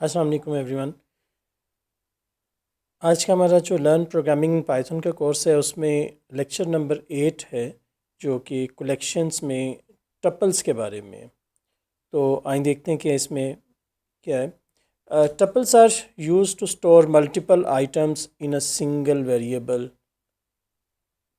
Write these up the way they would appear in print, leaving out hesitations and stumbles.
अस्सलाम वालेकुम एवरीवन। आज का हमारा जो लर्न प्रोग्रामिंग पाइथन का कोर्स है उसमें लेक्चर नंबर 8 है, जो कि कलेक्शंस में टपल्स के बारे में है। तो आइए देखते हैं कि इसमें क्या है। Tuples are use to store multiple items in a single variable.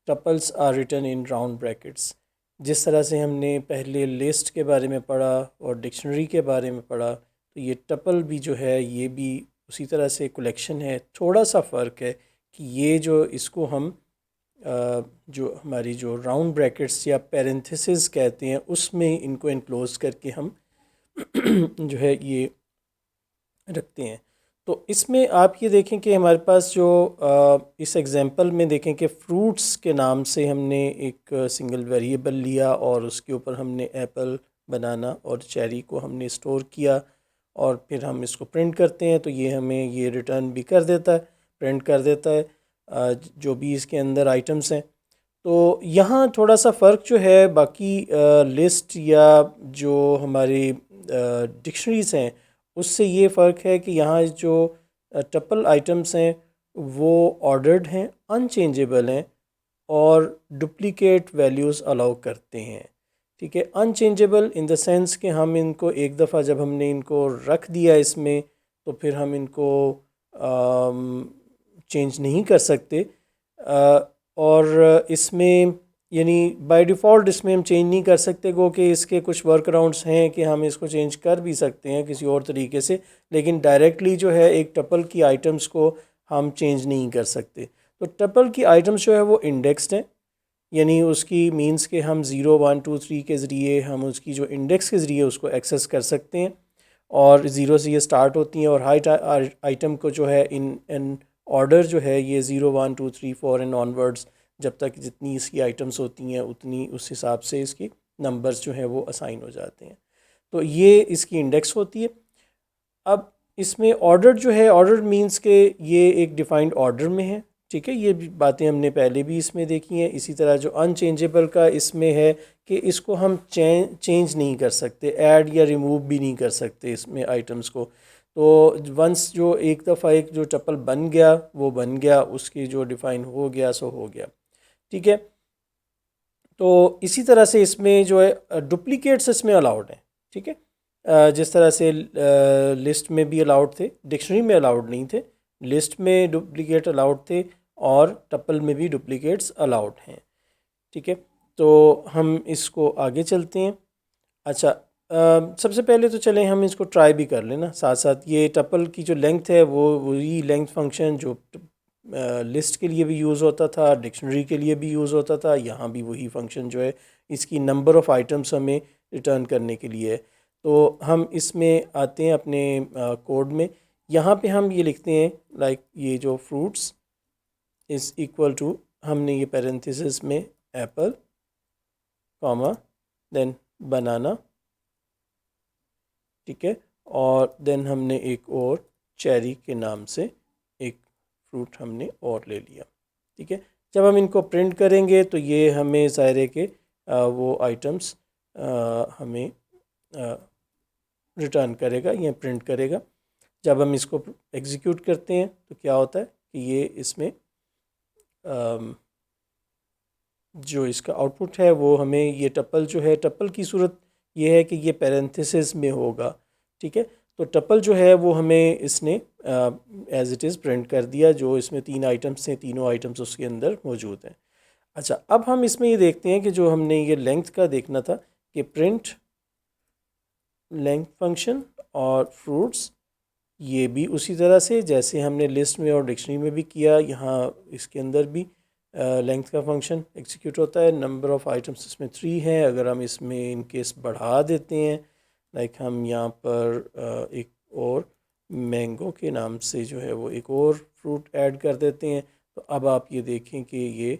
Tuples are written in round brackets. जिस तरह से हमने पहले लिस्ट के बारे में पढ़ा और डिक्शनरी के बारे में पढ़ा, तो ये टपल भी जो है ये भी उसी तरह से कलेक्शन है। थोड़ा सा फ़र्क है कि ये जो इसको हम जो हमारी जो राउंड ब्रैकेट्स या पैरेंथेसिस कहते हैं उसमें इनको इनक्लोज करके हम जो है ये रखते हैं। तो इसमें आप ये देखें कि हमारे पास जो इस एग्ज़ाम्पल में देखें कि फ्रूट्स के नाम से हमने एक सिंगल वेरिएबल लिया और उसके ऊपर हमने एप्पल, बनाना और चेरी को हमने स्टोर किया और फिर हम इसको प्रिंट करते हैं, तो ये हमें ये रिटर्न भी कर देता है, प्रिंट कर देता है जो भी इसके अंदर आइटम्स हैं। तो यहाँ थोड़ा सा फ़र्क जो है बाकी लिस्ट या जो हमारी डिक्शनरीज़ हैं उससे ये फ़र्क है कि यहाँ जो टपल आइटम्स हैं वो ऑर्डर्ड हैं, अनचेंजेबल हैं और डुप्लीकेट वैल्यूज़ अलाउ करते हैं। ठीक है, अनचेंजेबल इन द सेंस कि हम इनको एक दफ़ा जब हमने इनको रख दिया इसमें तो फिर हम इनको चेंज नहीं कर सकते। और इसमें यानी बाय डिफ़ॉल्ट इसमें हम चेंज नहीं कर सकते, गो कि इसके कुछ वर्कअराउंड्स हैं कि हम इसको चेंज कर भी सकते हैं किसी और तरीके से, लेकिन डायरेक्टली जो है एक टपल की आइटम्स को हम चेंज नहीं कर सकते। तो टपल की आइटम्स जो है वो इंडेक्स्ड हैं, यानी उसकी मीन्स के हम 0 1 2 3 के ज़रिए हम उसकी जो इंडेक्स के ज़रिए उसको एक्सेस कर सकते हैं। और ज़ीरो से ये स्टार्ट होती हैं और हाइट आइटम को जो है इन एन ऑर्डर जो है ये 0 1 2 3 4 एंड ऑनवर्ड्स, जब तक जितनी इसकी आइटम्स होती हैं उतनी उस हिसाब से इसकी नंबर्स जो हैं वो असाइन हो जाते हैं। तो ये इसकी इंडेक्स होती है। अब इसमें ऑर्डर जो है, ऑर्डर मींस के ये एक डिफाइंड ऑर्डर में है। ठीक है, ये भी बातें हमने पहले भी इसमें देखी हैं। इसी तरह जो अनचेंजेबल का इसमें है कि इसको हम चेंज नहीं कर सकते, ऐड या रिमूव भी नहीं कर सकते इसमें आइटम्स को। तो वंस जो एक दफ़ा एक जो टपल बन गया वो बन गया, उसकी जो डिफ़ाइन हो गया सो हो गया। ठीक है, तो इसी तरह से इसमें जो है डुप्लीकेट्स इसमें अलाउड हैं। ठीक है, जिस तरह से लिस्ट में भी अलाउड थे, डिक्शनरी में अलाउड नहीं थे। लिस्ट में डुप्लीकेट अलाउड थे और टपल में भी डुप्लीकेट्स अलाउड हैं। ठीक है, तो हम इसको आगे चलते हैं। अच्छा, सबसे पहले तो चलें हम इसको ट्राई भी कर लेना साथ साथ। ये टपल की जो लेंथ है वो वही लेंथ फंक्शन जो लिस्ट के लिए भी यूज़ होता था, डिक्शनरी के लिए भी यूज़ होता था, यहाँ भी वही फंक्शन जो है इसकी नंबर ऑफ़ आइटम्स हमें रिटर्न करने के लिए है। तो हम इसमें आते हैं अपने कोड में। यहाँ पे हम ये लिखते हैं लाइक ये जो फ्रूट्स इज़ इक्वल टू, हमने ये पैरेंथेसिस में एप्पल कॉमा देन बनाना। ठीक है, और देन हमने एक और चेरी के नाम से एक फ्रूट हमने और ले लिया। ठीक है, जब हम इनको प्रिंट करेंगे तो ये हमें ज़ाहिर है कि वो आइटम्स हमें रिटर्न करेगा या प्रिंट करेगा। जब हम इसको एग्जीक्यूट करते हैं तो क्या होता है कि ये इसमें जो इसका आउटपुट है वो हमें ये टपल जो है, टपल की सूरत ये है कि ये पैरेंथेसिस में होगा। ठीक है, तो टपल जो है वो हमें इसने एज इट इज़ प्रिंट कर दिया। जो इसमें 3 आइटम्स हैं, तीनों आइटम्स उसके अंदर मौजूद हैं। अच्छा, अब हम इसमें ये देखते हैं कि जो हमने ये लेंथ का देखना था कि प्रिंट लेंथ फंक्शन और फ्रूट्स, ये भी उसी तरह से जैसे हमने लिस्ट में और डिक्शनरी में भी किया, यहाँ इसके अंदर भी लेंथ का फंक्शन एग्जीक्यूट होता है। नंबर ऑफ़ आइटम्स इसमें 3 हैं। अगर हम इसमें इन केस बढ़ा देते हैं, लाइक हम यहाँ पर एक और मैंगो के नाम से जो है वो एक और फ्रूट ऐड कर देते हैं, तो अब आप ये देखें कि ये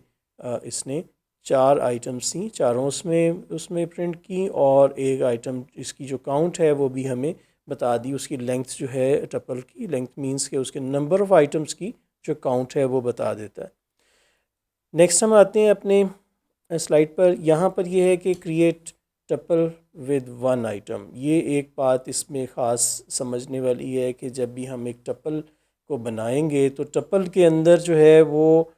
इसने 4 आइटम्स थी, चारों उसमें उसमें प्रिंट की और एक आइटम इसकी जो काउंट है वो भी हमें बता दी। उसकी लेंथ जो है टपल की लेंथ मींस के उसके नंबर ऑफ़ आइटम्स की जो काउंट है वो बता देता है। नेक्स्ट हम आते हैं अपने स्लाइड पर। यहाँ पर यह है कि create tuple with one item. ये एक बात इसमें ख़ास समझने वाली है कि जब भी हम एक टपल को बनाएंगे तो टपल के अंदर जो है वो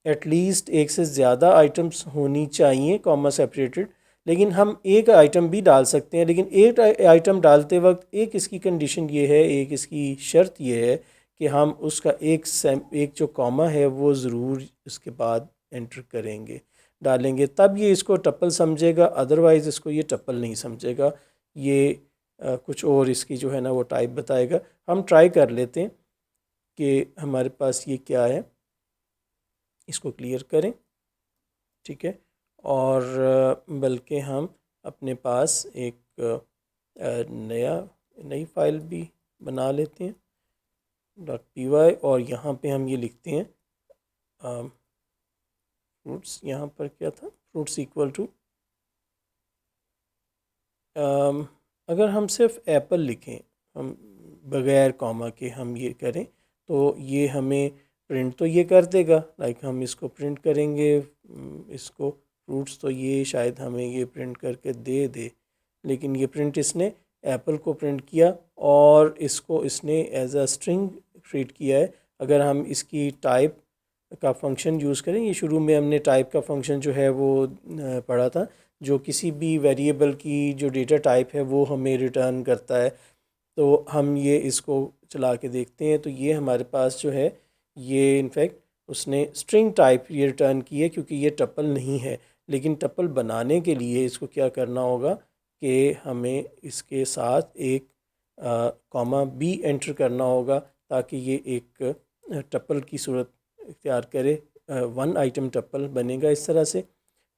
एटलीस्ट एक से ज़्यादा आइटम्स होनी चाहिए कॉमा सेपरेटेड, लेकिन हम एक आइटम भी डाल सकते हैं। लेकिन एक आइटम डालते वक्त एक इसकी कंडीशन ये है, एक इसकी शर्त ये है कि हम उसका एक जो कॉमा है वो ज़रूर इसके बाद एंटर करेंगे, डालेंगे, तब ये इसको टप्पल समझेगा, अदरवाइज़ इसको ये टप्पल नहीं समझेगा। ये कुछ और इसकी जो है ना वो टाइप बताएगा। हम ट्राई कर लेते हैं कि हमारे पास ये क्या है, इसको क्लियर करें, ठीक है। और बल्कि हम अपने पास एक नई फाइल भी बना लेते हैं .py, और यहाँ पे हम ये लिखते हैं फ्रूट्स, यहाँ पर क्या था, फ्रूट्स इक्वल टू, अगर हम सिर्फ एप्पल लिखें, हम बग़ैर कॉमा के हम ये करें तो ये हमें प्रिंट तो ये कर देगा। लाइक हम इसको प्रिंट करेंगे, इसको फ्रूट्स, तो ये शायद हमें ये प्रिंट करके दे दे, लेकिन ये प्रिंट इसने एप्पल को प्रिंट किया और इसको इसने एज अ स्ट्रिंग ट्रीट किया है। अगर हम इसकी टाइप का फंक्शन यूज़ करें, ये शुरू में हमने टाइप का फंक्शन जो है वो पढ़ा था, जो किसी भी वेरिएबल की जो डेटा टाइप है वो हमें रिटर्न करता है। तो हम ये इसको चला के देखते हैं, तो ये हमारे पास जो है ये इनफैक्ट उसने स्ट्रिंग टाइप ये रिटर्न की है, क्योंकि ये टप्पल नहीं है। लेकिन टप्पल बनाने के लिए इसको क्या करना होगा कि हमें इसके साथ एक कॉमा बी एंटर करना होगा, ताकि ये एक टप्पल की सूरत इख्तियार करे, वन आइटम टप्पल बनेगा इस तरह से।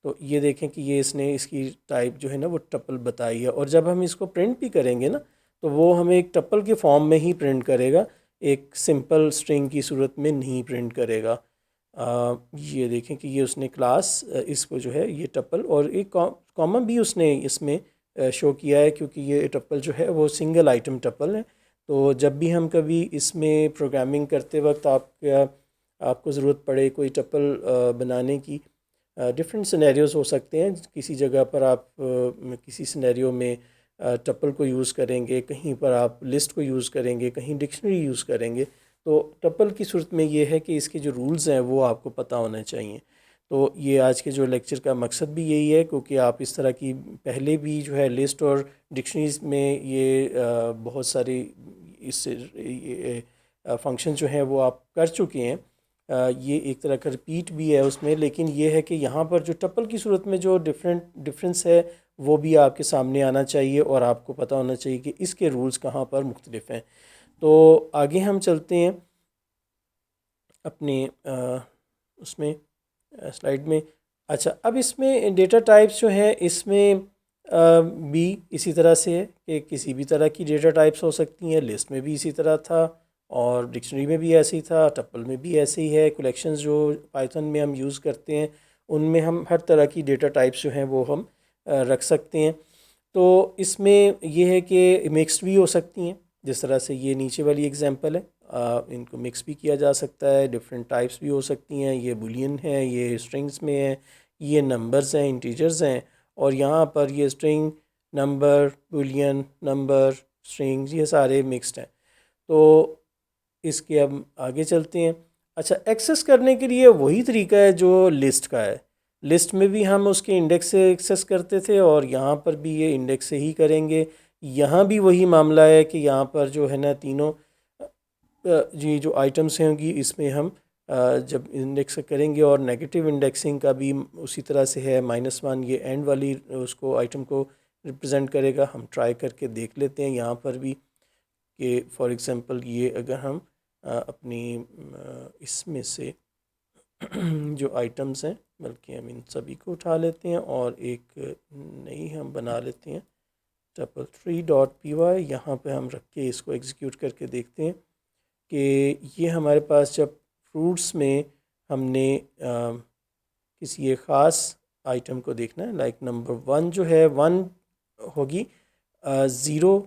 तो ये देखें कि ये इसने इसकी टाइप जो है ना वो टप्पल बताई है, और जब हम इसको प्रिंट भी करेंगे ना तो वो हमें एक टप्पल के फॉर्म में ही प्रिंट करेगा, एक सिंपल स्ट्रिंग की सूरत में नहीं प्रिंट करेगा। ये देखें कि ये उसने क्लास इसको जो है ये टप्पल और एक कॉमा भी उसने इसमें शो किया है, क्योंकि ये टप्पल जो है वो सिंगल आइटम टप्पल है। तो जब भी हम कभी इसमें प्रोग्रामिंग करते वक्त आपको ज़रूरत पड़े कोई टप्पल बनाने की, डिफरेंट सिनेरियोज़ हो सकते हैं। किसी जगह पर आप किसी सिनेरियो में टप्पल को यूज़ करेंगे, कहीं पर आप लिस्ट को यूज़ करेंगे, कहीं डिक्शनरी यूज़ करेंगे। तो टप्पल की सूरत में ये है कि इसके जो रूल्स हैं वो आपको पता होने चाहिए। तो ये आज के जो लेक्चर का मकसद भी यही है, क्योंकि आप इस तरह की पहले भी जो है लिस्ट और डिक्शनरीज में ये बहुत सारी इससे फंक्शन जो हैं वो आप कर चुके हैं। ये एक तरह का रिपीट भी है उसमें, लेकिन ये है कि यहाँ पर जो टप्पल की सूरत में जो डिफरेंस है वो भी आपके सामने आना चाहिए, और आपको पता होना चाहिए कि इसके रूल्स कहाँ पर मुख्तलिफ हैं। तो आगे हम चलते हैं अपने उसमें स्लाइड में। अच्छा, अब इसमें डेटा टाइप्स जो है इसमें भी इसी तरह से है कि किसी भी तरह की डेटा टाइप्स हो सकती हैं। लिस्ट में भी इसी तरह था, और डिक्शनरी में भी ऐसे ही था, टप्पल में भी ऐसे ही है। कलेक्शंस जो पाइथन में हम यूज़ करते हैं उनमें हम हर तरह की डेटा टाइप्स जो हैं वो हम रख सकते हैं। तो इसमें यह है कि मिक्स्ड भी हो सकती हैं, जिस तरह से ये नीचे वाली एग्जांपल है, इनको मिक्स भी किया जा सकता है, डिफरेंट टाइप्स भी हो सकती हैं। ये बुलियन है, ये स्ट्रिंग्स में है, ये नंबर्स हैं, इंटीजर्स हैं, और यहाँ पर ये string, number, Boolean, number, strings, ये सारे मिक्स्ड हैं। तो इसके अब आगे चलते हैं। अच्छा, एक्सेस करने के लिए वही तरीका है जो लिस्ट का है। लिस्ट में भी हम उसके इंडेक्स से एक्सेस करते थे, और यहाँ पर भी ये इंडेक्स से ही करेंगे। यहाँ भी वही मामला है कि यहाँ पर जो है ना तीनों जी जो आइटम्स होंगी इसमें हम जब इंडेक्स करेंगे, और नेगेटिव इंडेक्सिंग का भी उसी तरह से है। -1 ये एंड वाली उसको आइटम को रिप्रेजेंट करेगा। हम ट्राई करके देख लेते हैं यहाँ पर भी कि फॉर एग्ज़ाम्पल ये अगर हम अपनी इसमें से जो आइटम्स हैं, बल्कि हम इन सभी को उठा लेते हैं और एक नई हम बना लेते हैं tuple3.py। यहाँ पे हम रख के इसको एग्जीक्यूट करके देखते हैं कि ये हमारे पास जब फ्रूट्स में हमने किसी एक ख़ास आइटम को देखना है, लाइक नंबर 1 जो है 1 होगी, 0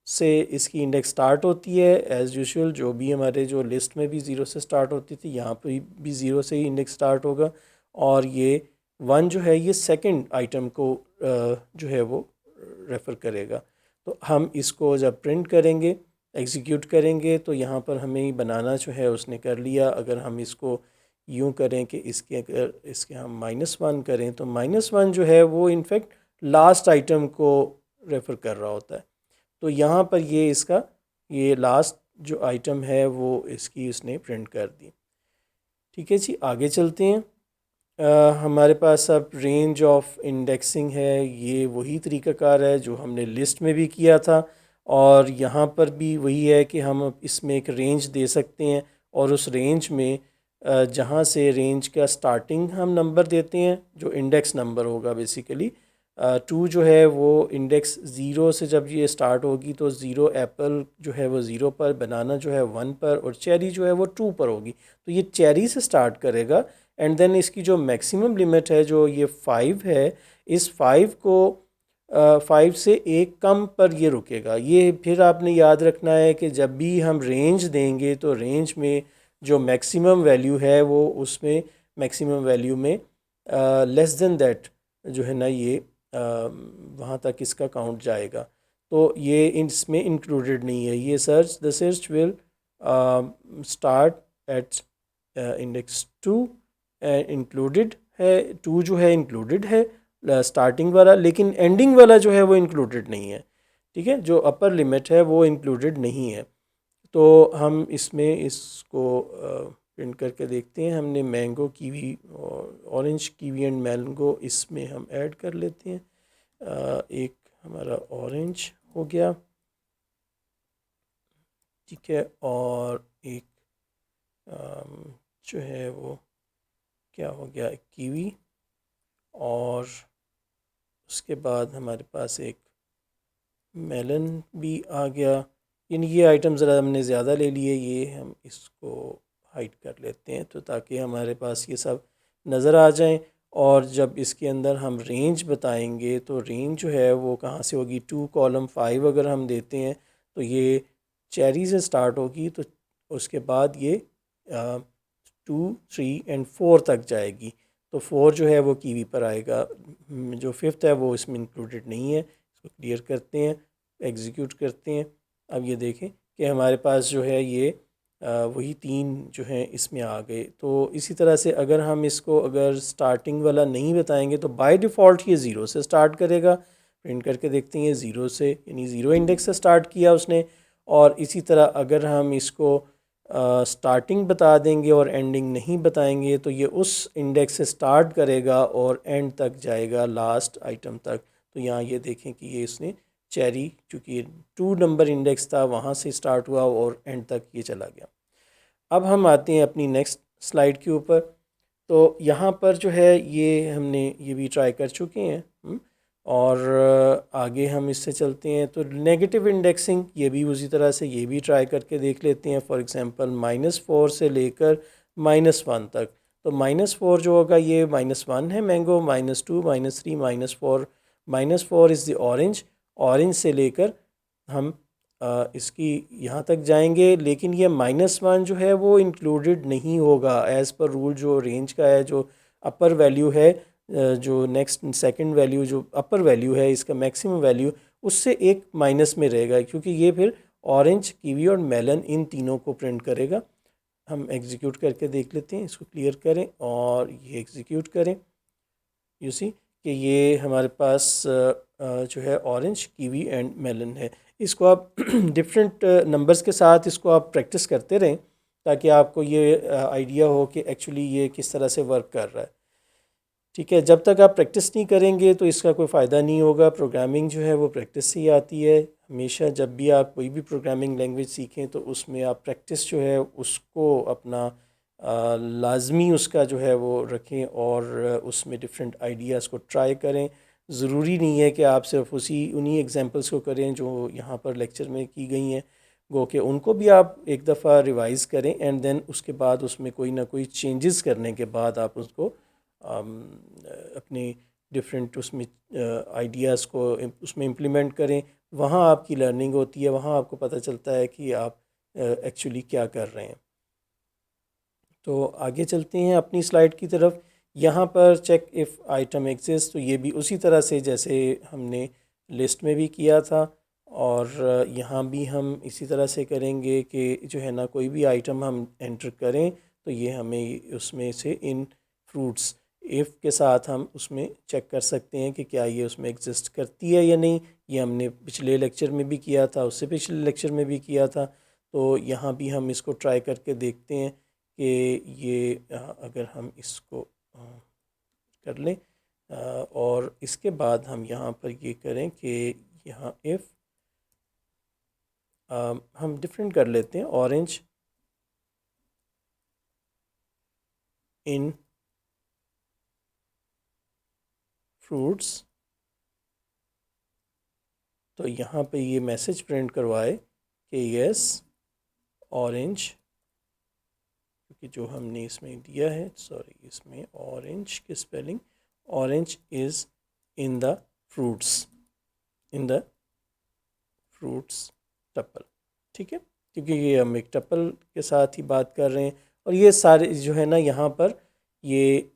से इसकी इंडेक्स स्टार्ट होती है एज़ यूजुअल, जो भी हमारे जो लिस्ट में भी 0 से स्टार्ट होती थी, यहाँ पर भी 0 से ही इंडेक्स स्टार्ट होगा। और ये 1 जो है ये सेकंड आइटम को जो है वो रेफ़र करेगा। तो हम इसको जब प्रिंट करेंगे, एग्जीक्यूट करेंगे, तो यहाँ पर हमें बनाना जो है उसने कर लिया। अगर हम इसको यूँ करें कि इसके अगर इसके हम -1 करें तो -1 जो है वो इनफैक्ट लास्ट आइटम को रेफ़र कर रहा होता है। तो यहाँ पर ये इसका ये लास्ट जो आइटम है वो इसकी उसने प्रिंट कर दी। ठीक है जी, आगे चलते हैं। हमारे पास अब रेंज ऑफ इंडेक्सिंग है, ये वही तरीक़ाकार है जो हमने लिस्ट में भी किया था, और यहाँ पर भी वही है कि हम इसमें एक रेंज दे सकते हैं, और उस रेंज में जहाँ से रेंज का स्टार्टिंग हम नंबर देते हैं जो इंडेक्स नंबर होगा बेसिकली। 2 जो है वो इंडेक्स 0 से जब ये स्टार्ट होगी तो 0 एप्पल जो है वो 0 पर, बनाना जो है 1 पर, और चेरी जो है वो 2 पर होगी। तो ये चेरी से स्टार्ट करेगा, एंड देन इसकी जो मैक्सिमम लिमिट है जो ये 5 है, इस 5 को 5 से एक कम पर ये रुकेगा। ये फिर आपने याद रखना है कि जब भी हम रेंज देंगे तो रेंज में जो मैक्सिमम वैल्यू है वो उसमें मैक्सिमम वैल्यू में लेस देन दैट जो है ना ये वहाँ तक इसका काउंट जाएगा। तो ये इसमें इंक्लूडेड नहीं है। ये the search will start at index 2, included है। 2 जो है इंक्लूडेड है स्टार्टिंग वाला, लेकिन एंडिंग वाला जो है वो इंक्लूडेड नहीं है। ठीक है, जो अपर लिमिट है वो इंक्लूडेड नहीं है। तो हम इसमें इसको प्रिंट करके देखते हैं। हमने mango, kiwi, orange, kiwi and mango इसमें हम ऐड कर लेते हैं। एक हमारा ऑरेंज हो गया, ठीक है, और एक जो है वो क्या हो गया, कीवी, और उसके बाद हमारे पास एक मेलन भी आ गया। यानी ये आइटम ज़रा हमने ज़्यादा ले लिए, ये हम इसको हाइड कर लेते हैं तो ताकि हमारे पास ये सब नज़र आ जाएं। और जब इसके अंदर हम रेंज बताएंगे तो रेंज जो है वो कहाँ से होगी, 2 कॉलम 5 अगर हम देते हैं तो ये चेरी से स्टार्ट होगी, तो उसके बाद ये 2, 3 एंड 4 तक जाएगी। तो 4 जो है वो कीवी पर आएगा। जो 5th है वो इसमें इंक्लूडेड नहीं है। इसको क्लियर करते हैं, एग्जीक्यूट करते हैं। अब ये देखें कि हमारे पास जो है ये वही 3 जो हैं इसमें आ गए। तो इसी तरह से अगर हम इसको अगर स्टार्टिंग वाला नहीं बताएंगे तो बाय डिफ़ॉल्ट ये 0 से स्टार्ट करेगा। प्रिंट करके देखते हैं, 0 से यानी 0 इंडेक्स से स्टार्ट किया उसने। और इसी तरह अगर हम इसको स्टार्टिंग बता देंगे और एंडिंग नहीं बताएंगे तो ये उस इंडेक्स से स्टार्ट करेगा और एंड तक जाएगा, लास्ट आइटम तक। तो यहाँ ये देखें कि ये इसने चेरी, चूँकि 2 नंबर इंडेक्स था, वहाँ से स्टार्ट हुआ और एंड तक ये चला गया। अब हम आते हैं अपनी नेक्स्ट स्लाइड के ऊपर। तो यहाँ पर जो है ये हमने ये भी ट्राई कर चुके हैं। और आगे हम इससे चलते हैं तो नेगेटिव इंडेक्सिंग, ये भी उसी तरह से ये भी ट्राई करके देख लेते हैं। फॉर एग्जांपल -4 से लेकर -1 तक। तो -4 जो होगा ये -1 है mango, -2, -3, -4। -4 is the orange. Orange से लेकर हम इसकी यहाँ तक जाएंगे, लेकिन ये -1 जो है वो इंक्लूडेड नहीं होगा एज़ पर रूल जो रेंज का है। जो अपर वैल्यू है, जो नेक्स्ट सेकंड वैल्यू जो अपर वैल्यू है इसका मैक्सिमम वैल्यू, उससे एक माइनस में रहेगा, क्योंकि ये फिर ऑरेंज, कीवी और मेलन इन तीनों को प्रिंट करेगा। हम एग्जीक्यूट करके देख लेते हैं, इसको क्लियर करें और ये एग्जीक्यूट करें। यू सी कि ये हमारे पास जो है ऑरेंज, कीवी एंड मेलन है। इसको आप डिफरेंट नंबर्स के साथ इसको आप प्रैक्टिस करते रहें ताकि आपको ये आइडिया हो कि एक्चुअली ये किस तरह से वर्क कर रहा है। ठीक है, जब तक आप प्रैक्टिस नहीं करेंगे तो इसका कोई फ़ायदा नहीं होगा। प्रोग्रामिंग जो है वो प्रैक्टिस से ही आती है। हमेशा जब भी आप कोई भी प्रोग्रामिंग लैंग्वेज सीखें तो उसमें आप प्रैक्टिस जो है उसको अपना लाजमी उसका जो है वो रखें और उसमें डिफरेंट आइडियाज़ को ट्राई करें। ज़रूरी नहीं है कि आप सिर्फ उन्हीं एग्जांपल्स को करें जो यहाँ पर लेक्चर में की गई हैं, गो के उनको भी आप एक दफ़ा रिवाइज़ करें एंड देन उसके बाद उसमें कोई ना कोई चेंजेस करने के बाद आप उसको अपनी डिफरेंट उसमें आइडियाज़ को उसमें इम्प्लीमेंट करें। वहाँ आपकी लर्निंग होती है, वहाँ आपको पता चलता है कि आप एक्चुअली क्या कर रहे हैं। तो आगे चलते हैं अपनी स्लाइड की तरफ यहाँ पर चेक इफ़ आइटम एग्जिस्ट, तो ये भी उसी तरह से जैसे हमने लिस्ट में भी किया था, और यहाँ भी हम इसी तरह से करेंगे कि जो है ना कोई भी आइटम हम एंटर करें तो ये हमें उसमें से इन फ्रूट्स इफ़ के साथ हम उसमें चेक कर सकते हैं कि क्या ये उसमें एग्जिस्ट करती है या नहीं। ये हमने पिछले लेक्चर में भी किया था, उससे पिछले लेक्चर में भी किया था। तो यहाँ भी हम इसको ट्राई करके देखते हैं कि ये अगर हम इसको कर लें, और इसके बाद हम यहाँ पर ये करें कि यहाँ इफ़ हम डिफरेंट कर लेते हैं, ऑरेंज इन फ्रूट्स, तो यहाँ पे ये मैसेज प्रिंट करवाए कि यस ऑरेंज, क्योंकि जो हमने इसमें दिया है, सॉरी इसमें ऑरेंज की spelling, orange is in the fruits, in the fruits tuple. ठीक है, क्योंकि ये हम एक टपल के साथ ही बात कर रहे हैं, और ये सारे जो है ना यहाँ पर ये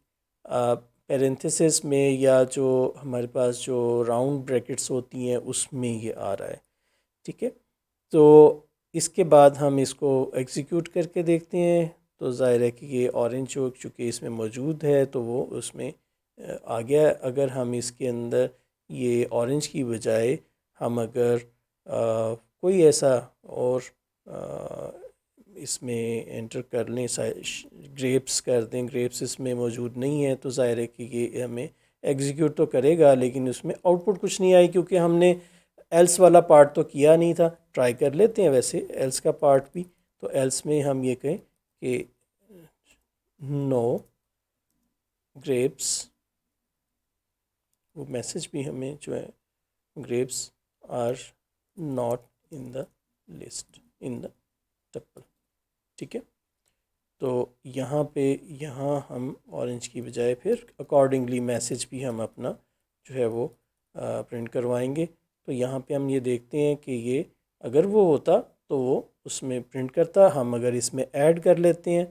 पेरेंथेसिस में या जो हमारे पास जो राउंड ब्रैकेट्स होती हैं उसमें ये आ रहा है। ठीक है, तो इसके बाद हम इसको एग्जीक्यूट करके देखते हैं, तो ज़ाहिर है कि ये ऑरेंज जो चूँकि इसमें मौजूद है तो वो उसमें आ गया। अगर हम इसके अंदर ये ऑरेंज की बजाय हम अगर कोई ऐसा और इसमें एंटर कर लें, ग्रेप्स कर दें, ग्रेप्स इसमें मौजूद नहीं है, तो ज़ाहिर है कि ये हमें एग्जीक्यूट तो करेगा लेकिन उसमें आउटपुट कुछ नहीं आई, क्योंकि हमने एल्स वाला पार्ट तो किया नहीं था। ट्राई कर लेते हैं वैसे एल्स का पार्ट भी। तो एल्स में हम ये कहें कि नो ग्रेप्स, वो मैसेज भी हमें जो है grapes are not in the list in the tuple. ठीक है, तो यहाँ पे यहाँ हम ऑरेंज की बजाय फिर अकॉर्डिंगली मैसेज भी हम अपना जो है वो प्रिंट करवाएंगे। तो यहाँ पे हम ये देखते हैं कि ये अगर वो होता तो वो उसमें प्रिंट करता। हम अगर इसमें ऐड कर लेते हैं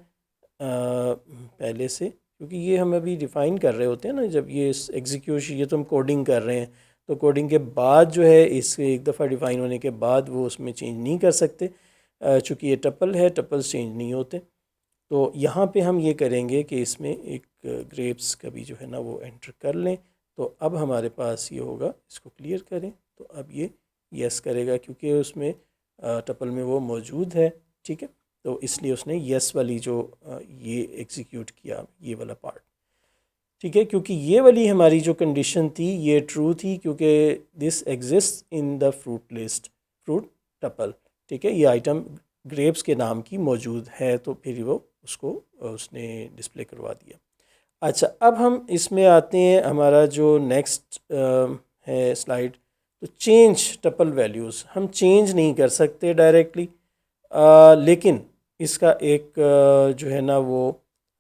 पहले से, क्योंकि ये हम अभी डिफ़ाइन कर रहे होते हैं ना, जब ये एग्जीक्यूशन, ये तो हम कोडिंग कर रहे हैं, तो कोडिंग के बाद जो है इसे एक दफ़ा डिफ़ाइन होने के बाद वो उसमें चेंज नहीं कर सकते, चूँकि ये टपल है, टपल्स चेंज नहीं होते। तो यहाँ पे हम ये करेंगे कि इसमें एक ग्रेप्स का भी जो है ना वो एंटर कर लें। तो अब हमारे पास ये होगा, इसको क्लियर करें, तो अब ये यस करेगा क्योंकि उसमें टपल में वो मौजूद है। ठीक है, तो इसलिए उसने यस वाली जो ये एग्जीक्यूट किया ये वाला पार्ट। ठीक है, क्योंकि ये वाली हमारी जो कंडीशन थी ये ट्रू थी, क्योंकि this exist in the fruit list, fruit tuple. ठीक है, ये आइटम ग्रेप्स के नाम की मौजूद है, तो फिर वो उसको उसने डिस्प्ले करवा दिया। अच्छा, अब हम इसमें आते हैं, हमारा जो नेक्स्ट है स्लाइड, तो चेंज टपल वैल्यूज़ हम चेंज नहीं कर सकते डायरेक्टली, लेकिन इसका एक जो है ना वो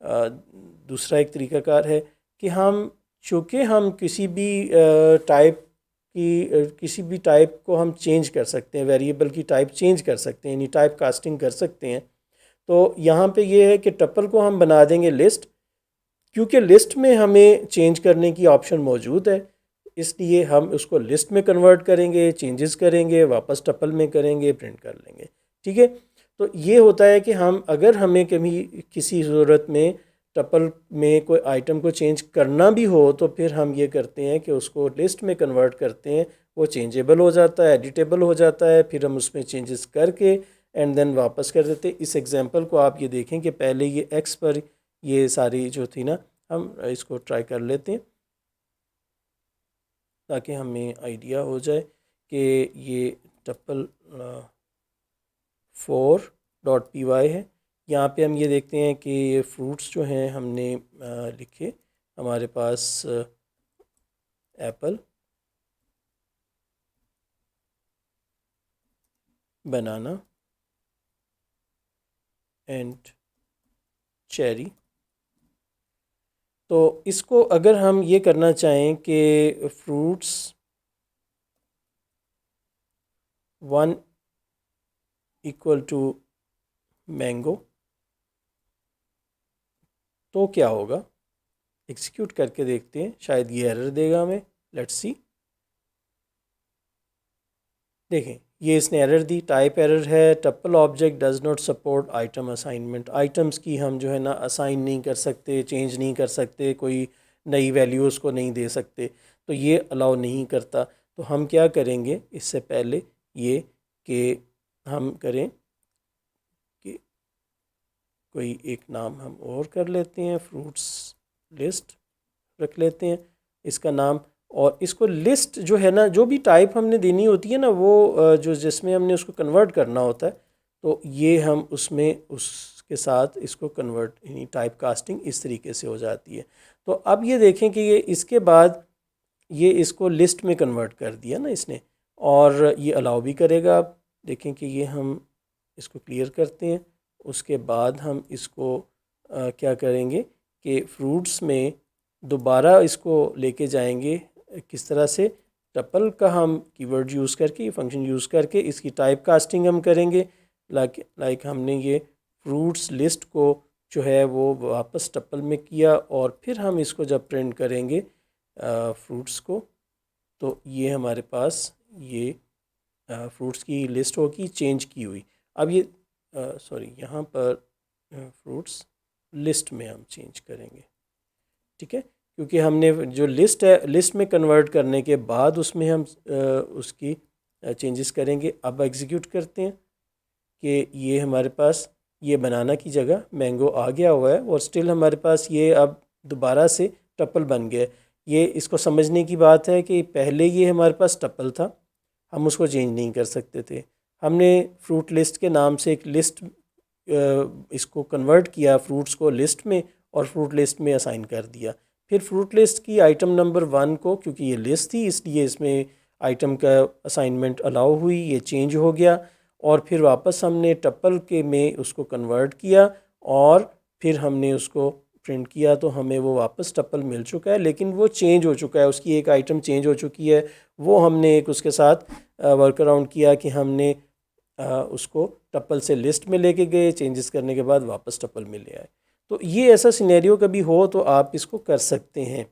दूसरा एक तरीक़ाकार है कि हम, चूँकि हम किसी भी टाइप की किसी भी टाइप को हम चेंज कर सकते हैं, वेरिएबल की टाइप चेंज कर सकते हैं, यानी टाइप कास्टिंग कर सकते हैं। तो यहाँ पे ये है कि टपल को हम बना देंगे लिस्ट, क्योंकि लिस्ट में हमें चेंज करने की ऑप्शन मौजूद है, इसलिए हम उसको लिस्ट में कन्वर्ट करेंगे, चेंजेस करेंगे, वापस टपल में करेंगे, प्रिंट कर लेंगे। ठीक है, तो ये होता है कि हम अगर हमें कभी किसी ज़रूरत में टपल में कोई आइटम को चेंज करना भी हो तो फिर हम ये करते हैं कि उसको लिस्ट में कन्वर्ट करते हैं, वो चेंजेबल हो जाता है, एडिटेबल हो जाता है, फिर हम उसमें चेंजेस करके एंड देन वापस कर देते हैं। इस एग्जांपल को आप ये देखें कि पहले ये एक्स पर ये सारी जो थी ना, हम इसको ट्राई कर लेते हैं ताकि हमें आइडिया हो जाए कि ये टपल 4.py है। यहाँ पे हम ये देखते हैं कि ये फ्रूट्स जो हैं हमने लिखे, हमारे पास एप्पल, बनाना एंड चेरी। तो इसको अगर हम ये करना चाहें कि फ्रूट्स 1 इक्वल टू मैंगो, तो क्या होगा? एग्जीक्यूट करके देखते हैं, शायद ये एरर देगा हमें। Let's see. देखें, ये इसने एरर दी, टाइप एरर है, tuple object does not support item assignment. Items की हम जो है ना असाइन नहीं कर सकते, चेंज नहीं कर सकते, कोई नई वैल्यूज़ को नहीं दे सकते, तो ये अलाउ नहीं करता। तो हम क्या करेंगे इससे पहले ये कि हम करें कि कोई एक नाम हम और कर लेते हैं, फ्रूट्स लिस्ट रख लेते हैं इसका नाम। और इसको लिस्ट जो है ना, जो भी टाइप हमने देनी होती है ना, वो जो जिसमें हमने उसको कन्वर्ट करना होता है, तो ये हम उसमें उसके साथ इसको कन्वर्ट यानी टाइप कास्टिंग इस तरीके से हो जाती है। तो अब ये देखें कि ये इसके बाद ये इसको लिस्ट में कन्वर्ट कर दिया ना इसने, और ये अलाउ भी करेगा। आप देखें कि ये हम इसको क्लियर करते हैं, उसके बाद हम इसको क्या करेंगे कि फ्रूट्स में दोबारा इसको लेके जाएंगे। किस तरह से? टपल का हम कीवर्ड यूज़ करके, फंक्शन यूज़ करके इसकी टाइप कास्टिंग हम करेंगे। लाइक हमने ये फ्रूट्स लिस्ट को जो है वो वापस टपल में किया, और फिर हम इसको जब प्रिंट करेंगे फ्रूट्स को, तो ये हमारे पास ये फ्रूट्स की लिस्ट होगी चेंज की हुई। अब ये सॉरी, यहाँ पर फ्रूट्स लिस्ट में हम चेंज करेंगे, ठीक है, क्योंकि हमने जो लिस्ट है, लिस्ट में कन्वर्ट करने के बाद उसमें हम उसकी चेंजेस करेंगे। अब एग्जीक्यूट करते हैं कि ये हमारे पास ये बनाना की जगह मैंगो आ गया हुआ है, और स्टिल हमारे पास ये अब दोबारा से टपल बन गया। ये इसको समझने की बात है कि पहले ये हमारे पास टपल था, हम उसको चेंज नहीं कर सकते थे। हमने फ्रूट लिस्ट के नाम से एक लिस्ट इसको कन्वर्ट किया फ्रूट्स को लिस्ट में, और फ्रूट लिस्ट में असाइन कर दिया। फिर फ्रूट लिस्ट की आइटम नंबर 1 को, क्योंकि ये लिस्ट थी इसलिए इसमें आइटम का असाइनमेंट अलाउ हुई, ये चेंज हो गया। और फिर वापस हमने टप्पल के में उसको कन्वर्ट किया, और फिर हमने उसको प्रिंट किया, तो हमें वो वापस टप्पल मिल चुका है, लेकिन वो चेंज हो चुका है, उसकी एक आइटम चेंज हो चुकी है। वो हमने एक उसके साथ वर्क अराउंड किया कि हमने उसको टप्पल से लिस्ट में लेके गए, चेंजेस करने के बाद वापस टप्पल में ले आए। तो ये ऐसा सिनेरियो कभी हो तो आप इसको कर सकते हैं।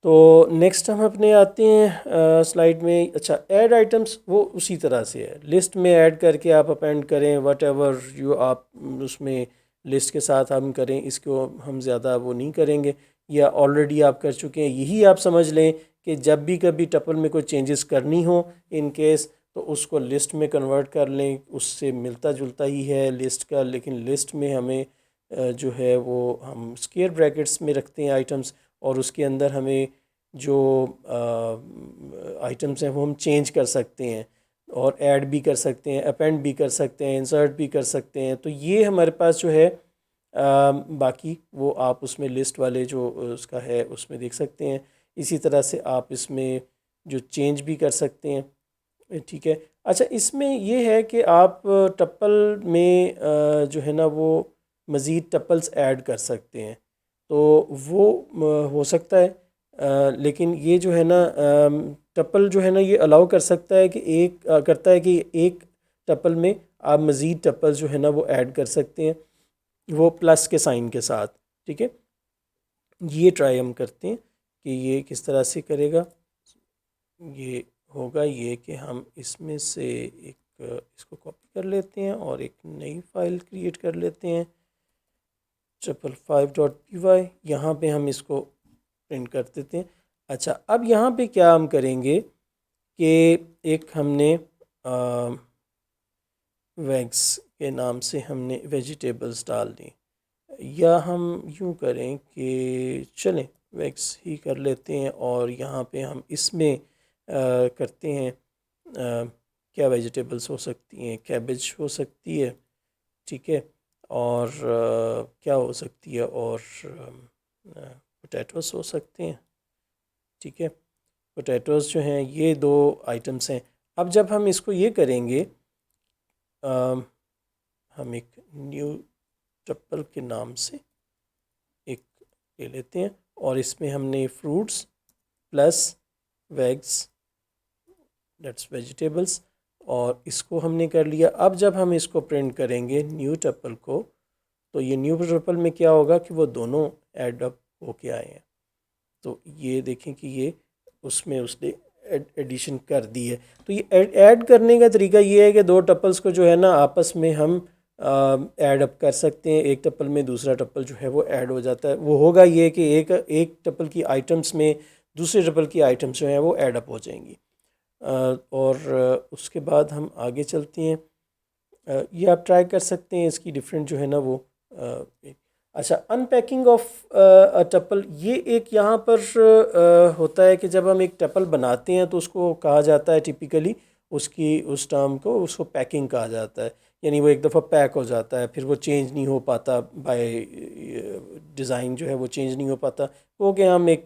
तो नेक्स्ट हम अपने आते हैं स्लाइड में। अच्छा, ऐड आइटम्स वो उसी तरह से है, लिस्ट में ऐड करके आप अपेंड करें वट एवर जो आप उसमें लिस्ट के साथ हम करें, इसको हम ज़्यादा वो नहीं करेंगे, या ऑलरेडी आप कर चुके हैं। यही आप समझ लें कि जब भी कभी टपल में कोई चेंजेस करनी हो इन केस, तो उसको लिस्ट में कन्वर्ट कर लें, उससे मिलता जुलता ही है लिस्ट का, लेकिन लिस्ट में हमें जो है वो हम स्क्वायर ब्रैकेट्स में रखते हैं आइटम्स, और उसके अंदर हमें जो आइटम्स हैं वो हम चेंज कर सकते हैं, और ऐड भी कर सकते हैं, अपेंड भी कर सकते हैं, इंसर्ट भी कर सकते हैं। तो ये हमारे पास जो है बाकी वो आप उसमें लिस्ट वाले जो उसका है उसमें देख सकते हैं। इसी तरह से आप इसमें जो चेंज भी कर सकते हैं, ठीक है। अच्छा, इसमें ये है कि आप टप्पल में जो है ना वो मज़ीद टप्पल्स ऐड कर सकते हैं, तो वो हो सकता है। लेकिन ये जो है ना टप्पल जो है ना ये अलाउ कर सकता है कि एक करता है कि एक टप्पल में आप मज़ीद टप्पल जो है ना वो ऐड कर सकते हैं, वो प्लस के साइन के साथ, ठीक है। ये ट्राई हम करते हैं कि ये किस तरह से करेगा। ये होगा ये कि हम इसमें से एक इसको कॉपी कर लेते हैं और एक नई फाइल क्रिएट कर लेते हैं, 555.py। यहाँ पे हम इसको प्रिंट कर देते हैं। अच्छा, अब यहाँ पे क्या हम करेंगे कि एक हमने वेग्स के नाम से हमने वेजिटेबल्स डाल दी, या हम यूँ करें कि चलें वेग्स ही कर लेते हैं, और यहाँ पे हम इसमें करते हैं क्या वेजिटेबल्स हो सकती हैं, कैबेज हो सकती है, ठीक है, और क्या हो सकती है, और पोटैटोस हो सकते हैं, ठीक है। पोटैटोस जो हैं ये 2 आइटम्स हैं। अब जब हम इसको ये करेंगे, हम एक न्यू टप्पल के नाम से एक ले लेते हैं, और इसमें हमने फ्रूट्स प्लस वेग्स दैट्स वेजिटेबल्स, और इसको हमने कर लिया। अब जब हम इसको प्रिंट करेंगे न्यू टप्पल को, तो ये न्यू टप्पल में क्या होगा कि वो दोनों ऐड अप होके आए हैं। तो ये देखें कि ये उसमें उसने एडिशन कर दी है। तो ये ऐड करने का तरीका ये है कि दो टपल्स को जो है ना आपस में हम ऐड अप कर सकते हैं। एक टपल में दूसरा टपल जो है वो ऐड हो जाता है। वो होगा ये कि एक टपल की आइटम्स में दूसरे टपल की आइटम्स जो हैं वो ऐड अप हो जाएंगी। और उसके बाद हम आगे चलते हैं। ये आप ट्राई कर सकते हैं, इसकी डिफरेंट जो है ना वो अच्छा, अनपैकिंग ऑफ अ टपल, ये एक यहाँ पर होता है कि जब हम एक टपल बनाते हैं तो उसको कहा जाता है टिपिकली, उसकी उस टर्म को उसको पैकिंग कहा जाता है। यानी वो एक दफ़ा पैक हो जाता है, फिर वो चेंज नहीं हो पाता, बाय डिज़ाइन जो है वो चेंज नहीं हो पाता। वो कि हम एक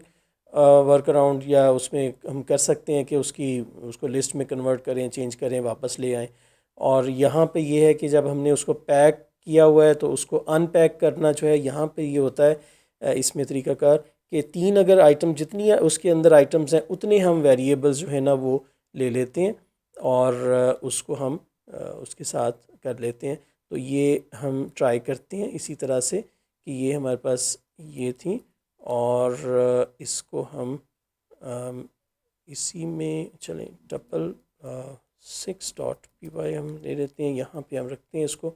वर्क अराउंड या उसमें हम कर सकते हैं कि उसको लिस्ट में कन्वर्ट करें, चेंज करें, वापस ले आएँ। और यहाँ पे ये है कि जब हमने उसको पैक किया हुआ है तो उसको अनपैक करना जो है, यहाँ पे ये होता है इसमें तरीक़ाकार कि 3 अगर आइटम जितनी उसके अंदर आइटम्स हैं उतने हम वेरिएबल्स जो है ना वो ले लेते हैं और उसको हम उसके साथ कर लेते हैं। तो ये हम ट्राई करते हैं इसी तरह से कि ये हमारे पास ये थी और इसको हम इसी में चलें टपल 6.py हम ले लेते हैं, यहाँ पे हम रखते हैं इसको।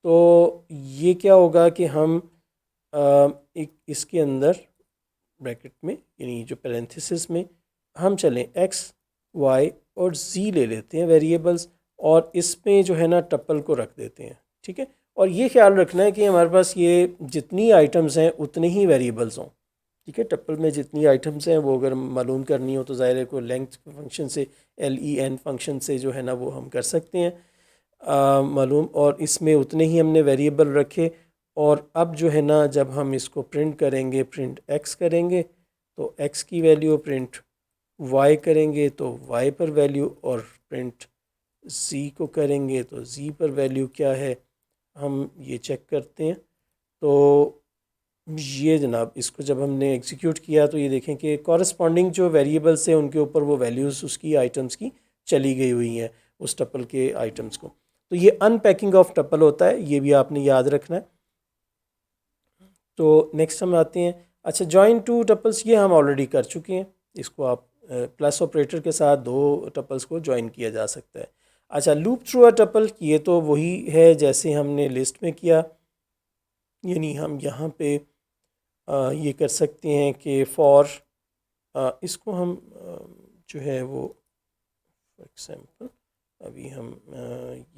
तो ये क्या होगा कि हम एक इसके अंदर ब्रैकेट में यानी जो पैरेंथेसिस में हम चलें x, y और z ले लेते हैं वेरिएबल्स और इसमें जो है ना टपल को रख देते हैं। ठीक है, और ये ख्याल रखना है कि हमारे पास ये जितनी आइटम्स हैं उतने ही वेरिएबल्स हों। ठीक है, टप्पल में जितनी आइटम्स हैं वो अगर मालूम करनी हो तो ज़ाहिर है कोई लेंथ फंक्शन से len फंक्शन से जो है ना वो हम कर सकते हैं मालूम, और इसमें उतने ही हमने वेरिएबल रखे। और अब जो है ना जब हम इसको प्रिंट करेंगे, प्रिंट x करेंगे तो x की वैल्यू, प्रिंट y करेंगे तो y पर वैल्यू, और प्रिंट z को करेंगे तो z पर वैल्यू क्या है हम ये चेक करते हैं। तो ये जनाब इसको जब हमने एग्जीक्यूट किया तो ये देखें कि कॉरस्पॉन्डिंग जो वेरिएबल्स हैं उनके ऊपर वो वैल्यूज़ उसकी आइटम्स की चली गई हुई हैं, उस टपल के आइटम्स को। तो ये अनपैकिंग ऑफ टपल होता है, ये भी आपने याद रखना है। तो नेक्स्ट हम आते हैं, अच्छा जॉइन टू टपल्स, ये हम ऑलरेडी कर चुके हैं। इसको आप प्लस ऑपरेटर के साथ दो टपल्स को जॉइन किया जा सकता है। अच्छा, लूप थ्रू अ टपल, ये तो वही है जैसे हमने लिस्ट में किया, यानी हम यहाँ पे ये कर सकते हैं कि फॉर इसको हम जो है वो फॉर एग्ज़ाम्पल अभी हम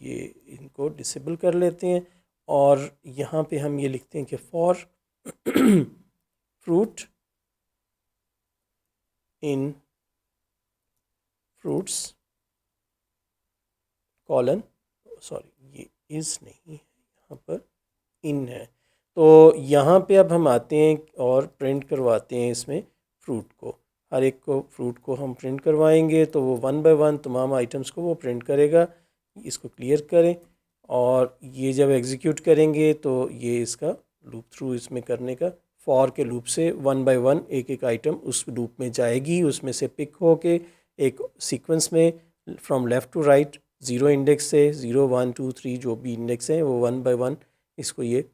ये इनको डिसेबल कर लेते हैं और यहाँ पे हम ये लिखते हैं कि for fruit in fruits colon, sorry ये इज़ नहीं है, यहाँ पर इन है। तो यहाँ पे अब हम आते हैं और प्रिंट करवाते हैं इसमें फ्रूट को, हर एक को फ्रूट को हम प्रिंट करवाएंगे तो वो 1 बाय 1 तमाम आइटम्स को वो प्रिंट करेगा। इसको क्लियर करें और ये जब एग्जीक्यूट करेंगे तो ये इसका लूप थ्रू इसमें करने का, फॉर के लूप से 1 बाय 1 एक एक आइटम उस लूप में जाएगी, उसमें से पिक हो के एक सीक्वेंस में from left to right 0 index से 0 1 2 3 जो भी इंडेक्स हैं वो 1 बाय 1 इसको ये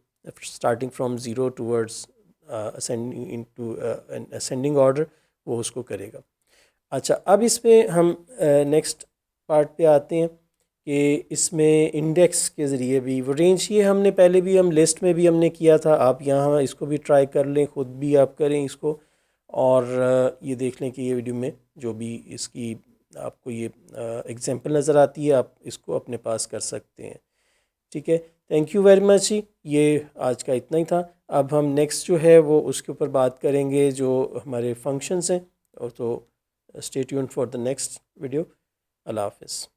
starting from zero towards ascending into an ascending order वो उसको करेगा। अच्छा, अब इसमें हम नेक्स्ट पार्ट पे आते हैं कि इसमें इंडेक्स के ज़रिए भी वो रेंज, ये हमने पहले भी हम लिस्ट में भी हमने किया था, आप यहाँ इसको भी ट्राई कर लें, ख़ुद भी आप करें इसको और ये देख लें कि ये वीडियो में जो भी इसकी आपको ये एग्जांपल नज़र आती है आप इसको अपने पास कर सकते हैं। ठीक है, थैंक यू वेरी मच। ये आज का इतना ही था। अब हम नेक्स्ट जो है वो उसके ऊपर बात करेंगे जो हमारे फंक्शंस हैं, और तो stay tuned for the next video. अल्लाह हाफ़िज़।